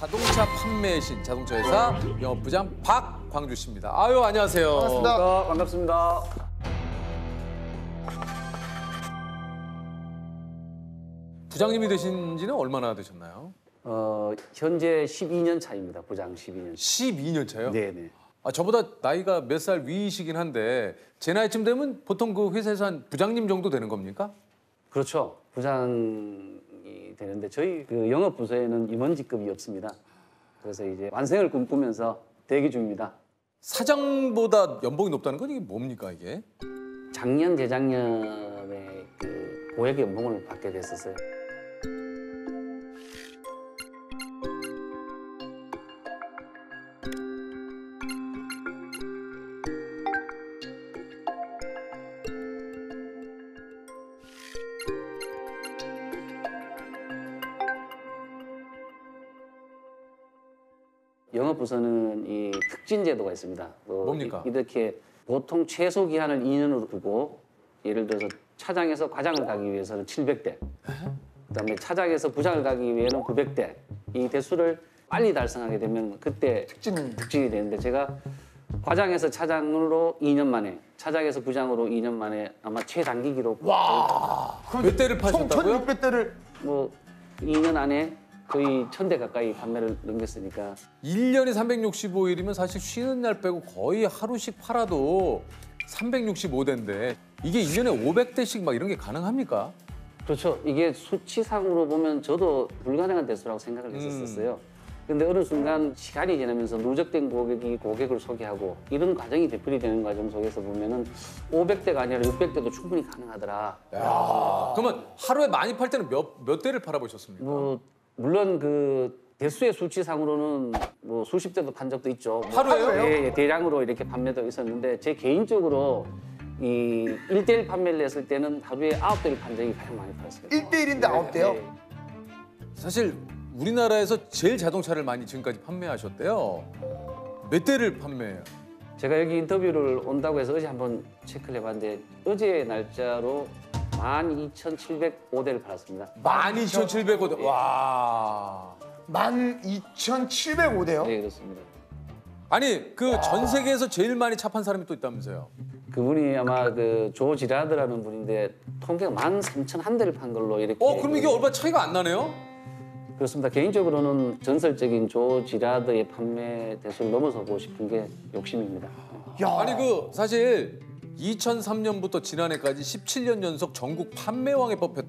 자동차 판매의 신, 자동차 회사 영업부장 박광주 씨입니다. 아유, 안녕하세요. 반갑습니다. 반갑습니다. 부장님이 되신 지는 얼마나 되셨나요? 현재 12년 차입니다. 부장 12년. 12년 차요? 네네. 아, 저보다 나이가 몇 살 위이시긴 한데 제 나이쯤 되면 보통 그 회사에서 한 부장님 정도 되는 겁니까? 그렇죠. 부장이 되는데 저희 그 영업 부서에는 임원직급이 없습니다. 그래서 이제 완성을 꿈꾸면서 대기 중입니다. 사장보다 연봉이 높다는 건 이게 뭡니까 이게? 작년, 재작년에 그 고액 연봉을 받게 됐었어요. 영업부서는 이 특진 제도가 있습니다. 뭡니까? 이렇게 보통 최소 기한을 2년으로 두고 예를 들어서 차장에서 과장을 가기 위해서는 700대, 그다음에 차장에서 부장을 가기 위해서는 900대. 이 대수를 빨리 달성하게 되면 그때 특진이 되는데 제가 과장에서 차장으로 2년 만에, 차장에서 부장으로 2년 만에 아마 최단기 기록. 와, 몇 대를 파셨다고요? 1600대를 뭐 2년 안에 거의 1000대 가까이 판매를 넘겼으니까. 1년에 365일이면 사실 쉬는 날 빼고 거의 하루씩 팔아도 365대인데 이게 1년에 500대씩 막 이런 게 가능합니까? 그렇죠. 이게 수치상으로 보면 저도 불가능한 대수라고 생각을 했었어요. 근데 어느 순간 시간이 지나면서 누적된 고객이 고객을 소개하고 이런 과정이 되풀이되는 과정 속에서 보면은 500대가 아니라 600대도 충분히 가능하더라. 야, 그러면 하루에 많이 팔 때는 몇 대를 팔아보셨습니까? 뭐 물론 그 대수의 수치상으로는 뭐 수십 대도 판 적도 있죠. 뭐 하루에요? 예, 대량으로 이렇게 판매도 있었는데 제 개인적으로 이 1대1 판매를 했을 때는 하루에 9대를 판 적이 가장 많이 팔았어요. 1대1인데 9대요? 사실 우리나라에서 제일 자동차를 많이 지금까지 판매하셨대요. 몇 대를 판매해요? 제가 여기 인터뷰를 온다고 해서 어제 한번 체크를 해봤는데 어제 날짜로 12,705대를 팔았습니다. 12,700대. 와. 12,705대요? 네, 그렇습니다. 아니 그 전 세계에서 제일 많이 차 판 사람이 또 있다면서요? 그분이 아마 그 조 지라드라는 분인데 통계가 13,001대를 판 걸로 이렇게. 그럼 이게 얼마 차이가 안 나네요? 그렇습니다. 개인적으로는 전설적인 조 지라드의 판매 대수를 넘어서고 싶은 게 욕심입니다. 야, 아니 그 사실 2003년부터 지난해까지 17년 연속 전국 판매왕에 뽑혔.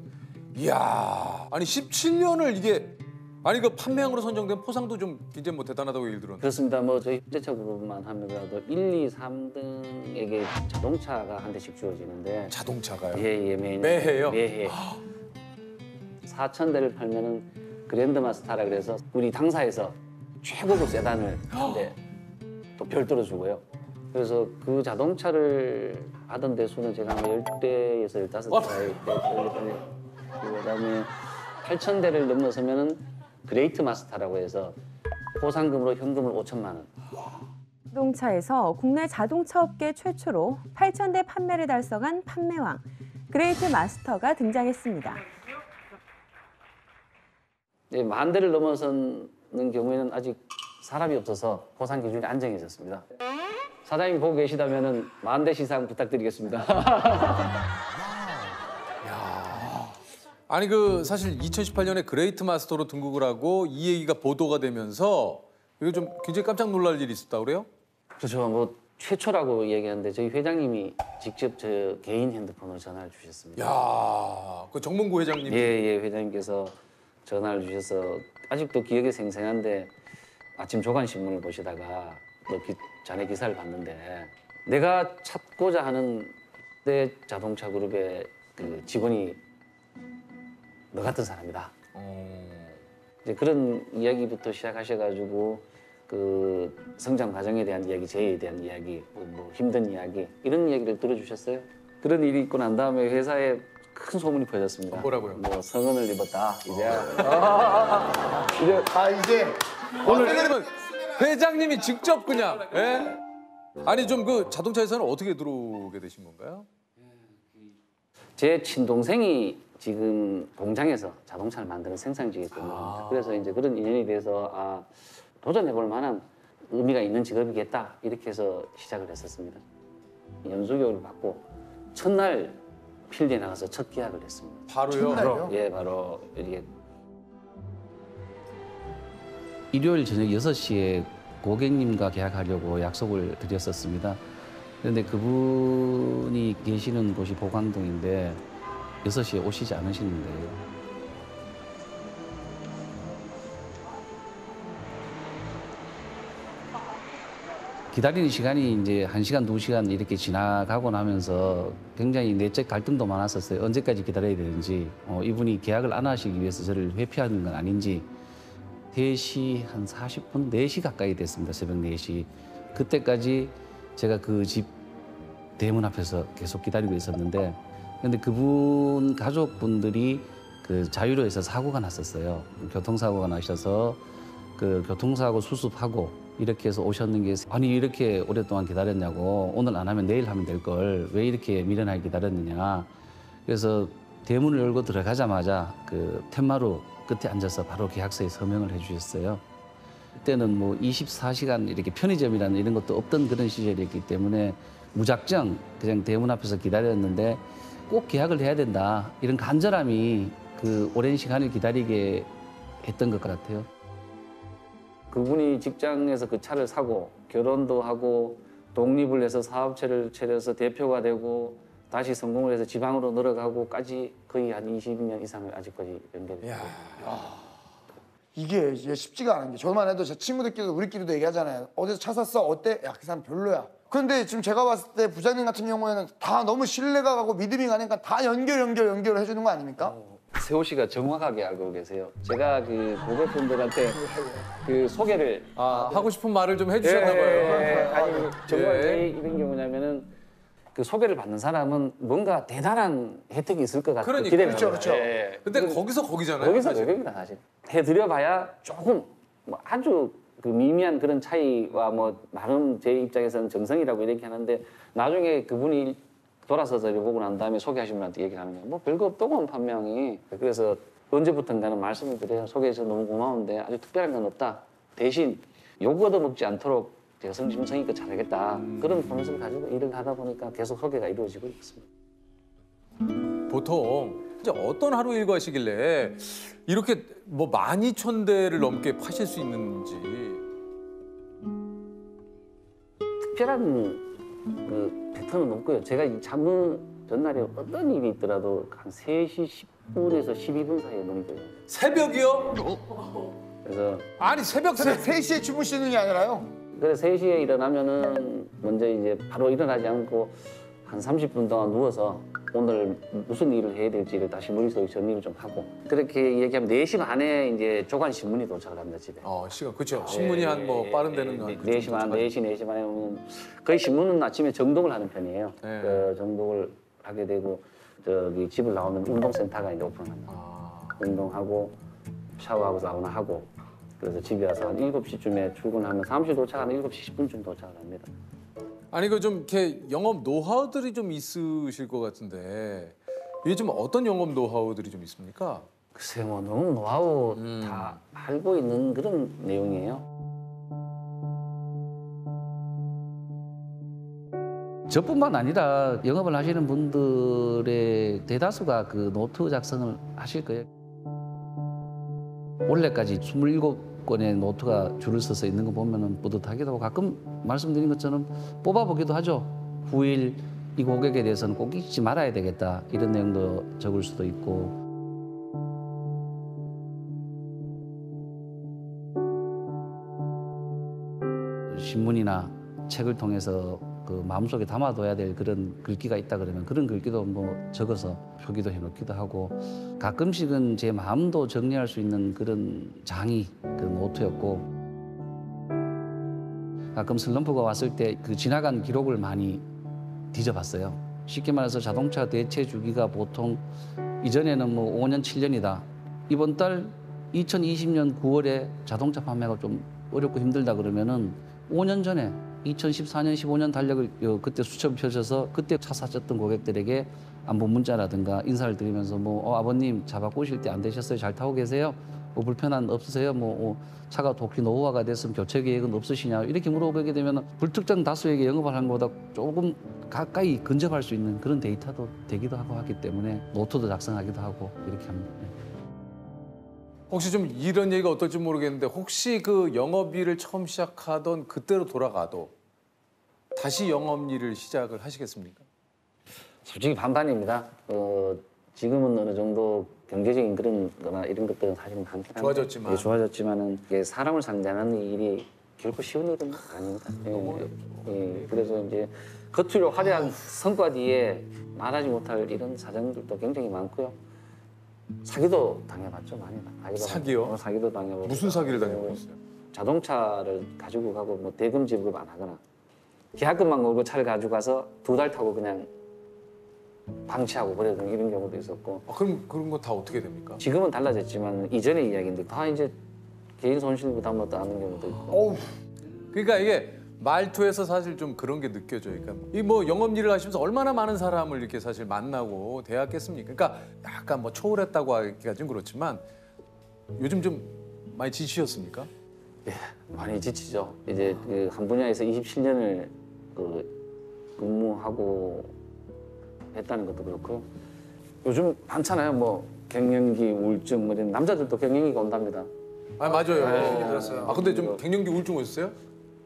이야, 아니 17년을 이게 아니 그 판매왕으로 선정된 포상도 좀 굉장히 뭐 대단하다고 얘기 들었는데. 그렇습니다. 뭐 저희 현대차 그룹만 하더라도 1, 2, 3등에게 자동차가 한 대씩 주어지는데. 자동차가요? 예, 매년. 매해요? 매해. 4,000대를 팔면은 그랜드마스터라 그래서 우리 당사에서 최고급 세단을 한대 또 별도로 주고요. 그래서 그 자동차를 받은 대수는 제가 아마 10대에서 15대. 그다음에 8,000대를 넘어서면은 그레이트 마스터라고 해서 보상금으로 현금을 5천만 원. 자동차에서 국내 자동차 업계 최초로 8,000대 판매를 달성한 판매왕 그레이트 마스터가 등장했습니다. 네, 10,000대를 넘어서는 경우에는 아직 사람이 없어서 보상 기준이 안 정해졌습니다. 사장님 보고 계시다면은 10,000대 시상 부탁드리겠습니다. 아니 그 사실 2018년에 그레이트 마스터로 등극을 하고 이 얘기가 보도가 되면서 이거 좀 굉장히 깜짝 놀랄 일이 있었다고 그래요? 그렇죠. 뭐 최초라고 얘기하는데 저희 회장님이 직접 저 개인 핸드폰으로 전화를 주셨습니다. 야, 그 정몽구 회장님. 예, 회장님께서 전화를 주셔서 아직도 기억이 생생한데 아침 조간신문을 보시다가 또 자네 기사를 봤는데 내가 찾고자 하는 내 자동차 그룹의 그 직원이 너 같은 사람이다. 이제 그런 이야기부터 시작하셔가지고 그 성장 과정에 대한 이야기, 재해에 대한 이야기, 뭐 힘든 이야기 이런 이야기를 들어주셨어요. 그런 일이 있고 난 다음에 회사에 큰 소문이 퍼졌습니다. 뭐라고요? 뭐 성은을 입었다. 이제 이제 오늘 그러면 회장님이 직접 그냥. 아니 좀 그 자동차 회사는 어떻게 들어오게 되신 건가요? 제 친동생이 지금 공장에서 자동차를 만드는 생산직이 있거든요. 그래서 이제 그런 인연이 돼서 도전해볼 만한 의미가 있는 직업이겠다 이렇게 해서 시작을 했었습니다. 연수교육을 받고 첫날 필드에 나가서 첫 계약을 했습니다. 바로요? 첫날요? 예, 바로 이렇게 일요일 저녁 6시에 고객님과 계약하려고 약속을 드렸었습니다. 그런데 그분이 계시는 곳이 보강동인데 6시에 오시지 않으시는 거예요. 기다리는 시간이 이제 1시간, 2시간 이렇게 지나가고 나면서 굉장히 내적 갈등도 많았었어요. 언제까지 기다려야 되는지, 이분이 계약을 안 하시기 위해서 저를 회피하는 건 아닌지. 3시 한 40분, 4시 가까이 됐습니다. 새벽 4시. 그때까지 제가 그 집 대문 앞에서 계속 기다리고 있었는데, 근데 그분 가족분들이 그 자유로에서 사고가 났었어요. 교통사고가 나셔서 그 교통사고 수습하고 이렇게 해서 오셨는 게, 아니 이렇게 오랫동안 기다렸냐고, 오늘 안 하면 내일 하면 될 걸 왜 이렇게 미련하게 기다렸느냐. 그래서 대문을 열고 들어가자마자 그 텐마루 끝에 앉아서 바로 계약서에 서명을 해주셨어요. 그때는 뭐 24시간 이렇게 편의점이라는 이런 것도 없던 그런 시절이었기 때문에 무작정 그냥 대문 앞에서 기다렸는데, 꼭 계약을 해야 된다 이런 간절함이 그 오랜 시간을 기다리게 했던 것 같아요. 그분이 직장에서 그 차를 사고 결혼도 하고 독립을 해서 사업체를 차려서 대표가 되고 다시 성공을 해서 지방으로 늘어가고까지 거의 한 20년 이상을 아직까지 연결해요. 이게 쉽지가 않은 게, 저만 해도 제 친구들끼리도 우리끼리도 얘기하잖아요. 어디서 차 샀어? 어때? 야, 그 사람 별로야. 그런데 지금 제가 봤을 때 부장님 같은 경우에는 다 너무 신뢰가 가고 믿음이 가니까 다 연결을 해주는 거 아닙니까? 세호 씨가 정확하게 알고 계세요. 제가 그 고객분들한테 그 소개를 하고 싶은 말을 좀 해주셨나 봐요. 아니 정말 왜 이런 경우냐면은 그 소개를 받는 사람은 뭔가 대단한 혜택이 있을 것 같은 그러니까요. 기대를 그렇죠. 해요. 예. 근데 거기서 거기잖아요. 거기서 사실. 거기입니다 사실. 해드려봐야 조금 뭐 아주 그 미미한 그런 차이와 뭐 나름 제 입장에서는 정성이라고 이렇게 하는데, 나중에 그분이 돌아서서 이렇게 보고 난 다음에 소개하신 분한테 얘기하는 거예요. 뭐 별거 없더군 판명이. 그래서 언제부턴가는 말씀을 드려요. 소개해서 너무 고마운데 아주 특별한 건 없다. 대신 욕 얻어먹지 않도록 제가 성심성의껏 잘하겠다. 그런 포맷을 가지고 일을 하다 보니까 계속 소개가 이루어지고 있습니다. 보통 이제 어떤 하루 일과시길래 이렇게 뭐 12,000대를 넘게 파실 수 있는지. 특별한 그 패턴은 없고요. 제가 이 잠은 전날에 어떤 일이 있더라도 한 3시 10분에서 12분 사이에 눈이 떠요. 새벽이요? 그래서 아니 새벽 3시에 주무시는 게 아니라요? 그래서 3시에 일어나면은 먼저 이제 바로 일어나지 않고 한 30분 동안 누워서 오늘 무슨 일을 해야 될지를 다시 머릿속에 정리를 좀 하고, 그렇게 얘기하면 4시 반에 이제 조간 신문이 도착을 합니다, 집에. 시간 그렇죠. 신문이 한 뭐 빠른 데는 한 4시 반, 4시 반에 오면 거의 신문은 아침에 정독을 하는 편이에요. 네. 그 정독을 하게 되고 저기 집을 나오면 운동센터가 이제 오픈합니다. 운동하고 샤워하고 사우나하고, 그래서 집에 와서 한 7시쯤에 출근하면 사무실 도착하는 7시 10분쯤 도착을 합니다. 아니 그 좀 이렇게 영업 노하우들이 좀 있으실 것 같은데, 이게 좀 어떤 영업 노하우들이 좀 있습니까? 글쎄 뭐 너무 노하우 다 알고 있는 그런 내용이에요. 저뿐만 아니라 영업을 하시는 분들의 대다수가 그 노트 작성을 하실 거예요. 올해까지 27건의 노트가 줄을 서서 있는 거 보면 뿌듯하기도 하고, 가끔 말씀드린 것처럼 뽑아보기도 하죠. 후일 이 고객에 대해서는 꼭 잊지 말아야 되겠다, 이런 내용도 적을 수도 있고. 신문이나 책을 통해서 그 마음속에 담아둬야 될 그런 글귀가 있다 그러면 그런 글귀도 뭐 적어서 표기도 해놓기도 하고, 가끔씩은 제 마음도 정리할 수 있는 그런 장이 그 노트였고, 가끔 슬럼프가 왔을 때 그 지나간 기록을 많이 뒤져봤어요. 쉽게 말해서 자동차 대체 주기가 보통 이전에는 뭐 5년, 7년이다. 이번 달 2020년 9월에 자동차 판매가 좀 어렵고 힘들다 그러면은 5년 전에 2014년, 15년 달력을 그때 수첩 펴셔서 그때 차 사셨던 고객들에게 안부 문자라든가 인사를 드리면서 뭐 아버님 차 바꾸실 때 안 되셨어요? 잘 타고 계세요? 뭐 불편한 없으세요? 차가 도끼 노후화가 됐으면 교체 계획은 없으시냐? 이렇게 물어보게 되면 불특정 다수에게 영업을 하는 것보다 조금 가까이 근접할 수 있는 그런 데이터도 되기도 하고 하기 때문에 노트도 작성하기도 하고 이렇게 합니다. 혹시 좀 이런 얘기가 어떨지 모르겠는데 혹시 그 영업일을 처음 시작하던 그때로 돌아가도 다시 영업일을 시작을 하시겠습니까? 솔직히 반반입니다. 지금은 어느 정도 경제적인 그런 거나 이런 것들은 사실은 많긴 한데 좋아졌지만. 예, 좋아졌지만은 이게 사람을 상대하는 일이 결코 쉬운 일은 아닙니다. 그래서 이제 겉으로 화려한 성과 뒤에 말하지 못할 이런 사정들도 굉장히 많고요. 사기도 당해봤죠, 많이. 사기요? 사기도 당해봤고. 무슨 사기를 당해보셨어요? 자동차를 가지고 가고 뭐 대금 지급 안 하거나 계약금만 걸고 차를 가지고 가서 2달 타고 그냥 방치하고 버려둔 이런 경우도 있었고. 그럼 그런 거 다 어떻게 됩니까? 지금은 달라졌지만 이전의 이야기인데 다 이제 개인 손실 부담으로 따는 경우도 있고. 그러니까 이게 말투에서 사실 좀 그런 게 느껴져요. 그러니까 이 뭐 영업일을 하시면서 얼마나 많은 사람을 이렇게 사실 만나고 대했겠습니까? 그러니까 약간 뭐 초월했다고 하기가 좀 그렇지만 요즘 좀 많이 지치셨습니까? 예, 많이 지치죠. 이제 그 한 분야에서 27년을 근무하고 했다는 것도 그렇고 요즘 많잖아요. 뭐 갱년기, 우울증, 뭐 이런 남자들도 갱년기가 온답니다. 맞아요. 들었어요. 근데 좀 갱년기 우울증 오셨어요?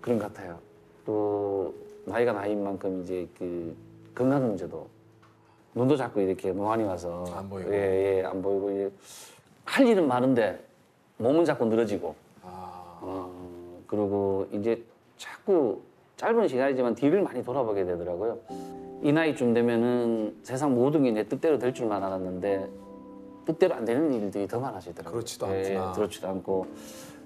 그런 것 같아요. 또 나이가 나이인 만큼 이제 그 건강 문제도 눈도 자꾸 이렇게 노안이 와서 안 보이고. 안 보이고 이제 할 일은 많은데 몸은 자꾸 늘어지고. 그리고 이제 자꾸 짧은 시간이지만 뒤를 많이 돌아보게 되더라고요. 이 나이쯤 되면은 세상 모든 게 내 뜻대로 될 줄만 알았는데 뜻대로 안 되는 일들이 더 많아지더라고요. 그렇지도 않구나. 그렇지도 않고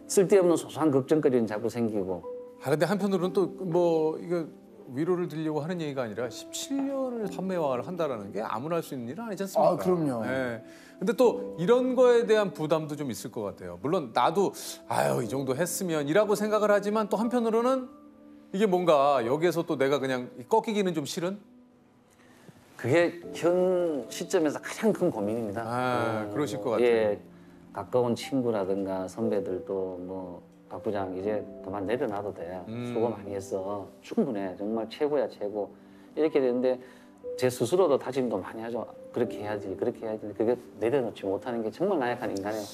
쓸데없는 소소한 걱정거리는 자꾸 생기고. 근데 한편으로는 또 뭐 이거 위로를 드리려고 하는 얘기가 아니라 17년을 판매왕을 한다라는 게 아무나 할 수 있는 일은 아니지 않습니까? 그럼요. 예. 근데 또 이런 거에 대한 부담도 좀 있을 것 같아요. 물론 나도 이 정도 했으면이라고 생각을 하지만 또 한편으로는 이게 뭔가 여기에서 또 내가 그냥 꺾이기는 좀 싫은? 그게 현 시점에서 가장 큰 고민입니다. 그러실 것 같아요. 예, 가까운 친구라든가 선배들도 뭐 박 부장 이제 그만 내려놔도 돼. 수고 많이 했어. 충분해. 정말 최고야 최고. 이렇게 되는데 제 스스로도 다짐도 많이 하죠. 그렇게 해야지, 그렇게 해야지. 그게 내려놓지 못하는 게 정말 나약한 인간이에요.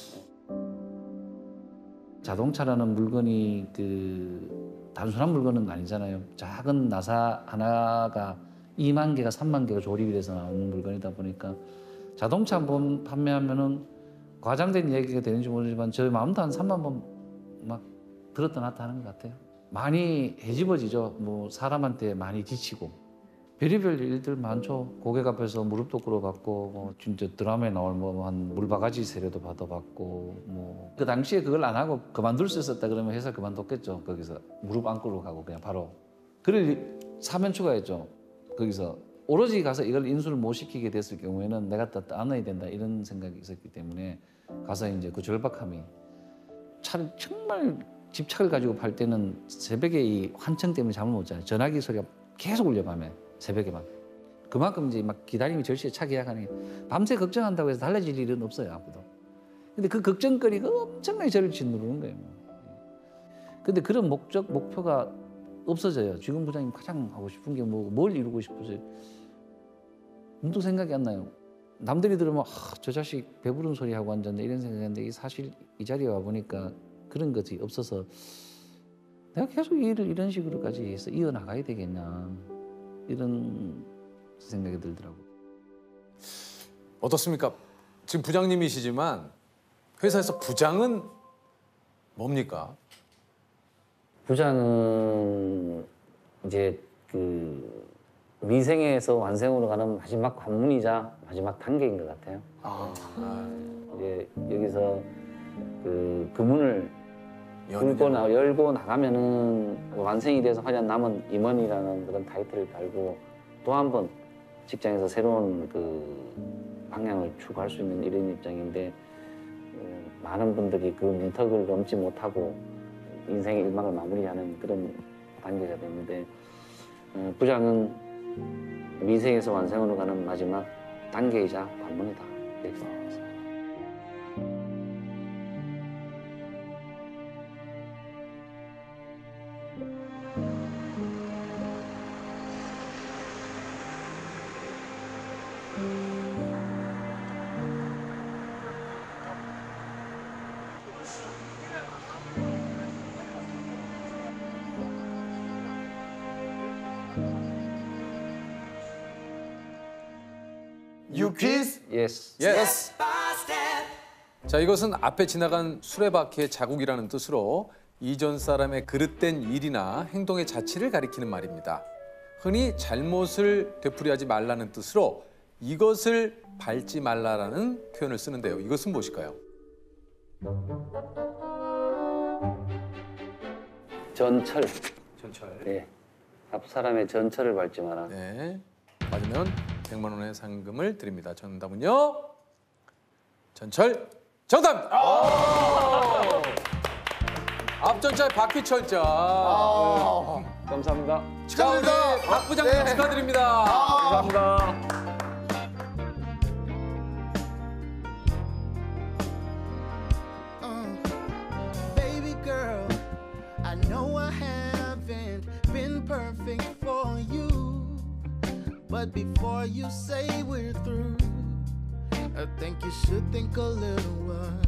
자동차라는 물건이 단순한 물건은 아니잖아요. 작은 나사 하나가 2만 개가 3만 개가 조립이 돼서 나오는 물건이다 보니까 자동차 한 번 판매하면은 과장된 얘기가 되는지 모르지만 저희 마음도 한 3만 번 막 들었다 놨다 하는 것 같아요. 많이 헤집어지죠. 뭐 사람한테 많이 지치고 별의별 일들 많죠. 고객 앞에서 무릎도 꿇어받고 뭐 진짜 드라마에 나올 한 물바가지 세례도 받아봤고 뭐 그 당시에 그걸 안 하고 그만둘 수 있었다 그러면 회사 그만뒀겠죠. 거기서 무릎 안 꿇고 가고 그냥 바로 그럴 사면 추가했죠. 거기서 오로지 가서 이걸 인수를 못 시키게 됐을 경우에는 내가 다 안아야 된다 이런 생각이 있었기 때문에 가서 이제 그 절박함이 차를 정말 집착을 가지고 팔 때는 새벽에 이 환청 때문에 잠을 못 자요. 전화기 소리가 계속 울려 밤에 새벽에만. 그만큼 이제 막 기다림이 절실해 차 계약하는 게 밤새 걱정한다고 해서 달라질 일은 없어요 아무도. 근데 그 걱정거리가 엄청나게 저를 짓누르는 거예요. 근데 그런 목표가 없어져요. 지금 부장님 가장 하고 싶은 게 뭘 이루고 싶으세요? 문득 생각이 안 나요. 남들이 들으면 저 자식 배부른 소리 하고 앉았네 이런 생각했는데 사실 이 자리에 와 보니까 그런 것이 없어서 내가 계속 이 일을 이런 식으로까지 해서 이어나가야 되겠냐 이런 생각이 들더라고요. 어떻습니까? 지금 부장님이시지만 회사에서 부장은 뭡니까? 부장은 이제 그 미생에서 완생으로 가는 마지막 관문이자 마지막 단계인 것 같아요. 이제 여기서 그 문을 열고 나가면은 완생이 돼서 화려한 남은 임원이라는 그런 타이틀을 달고 또 한 번 직장에서 새로운 그 방향을 추구할 수 있는 이런 입장인데 많은 분들이 그 문턱을 넘지 못하고 인생의 일막을 마무리하는 그런 단계가 됐는데 부장은 미생에서 완성으로 가는 마지막 단계이자 관문이다. 이렇게 생각합니다. 유퀴즈 예스. 예스. 자, 이것은 앞에 지나간 수레바퀴의 자국이라는 뜻으로 이전 사람의 그릇된 일이나 행동의 자취를 가리키는 말입니다. 흔히 잘못을 되풀이하지 말라는 뜻으로 이것을 밟지 말라라는 표현을 쓰는데요. 이것은 무엇일까요? 전철. 전철. 예. 앞 사람의 전철을 밟지 마라. 네. 맞으면 100만 원의 상금을 드립니다. 정답은요. 전철 정답입니다. 앞전철 바퀴철자. 감사합니다. 자, 우리 박 부장님 네. 축하드립니다. 감사합니다. Baby girl, I know I haven't been perfect for you, but before you say we're through, I think you should think a little while,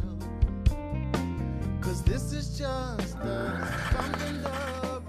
'cause this is just the something love.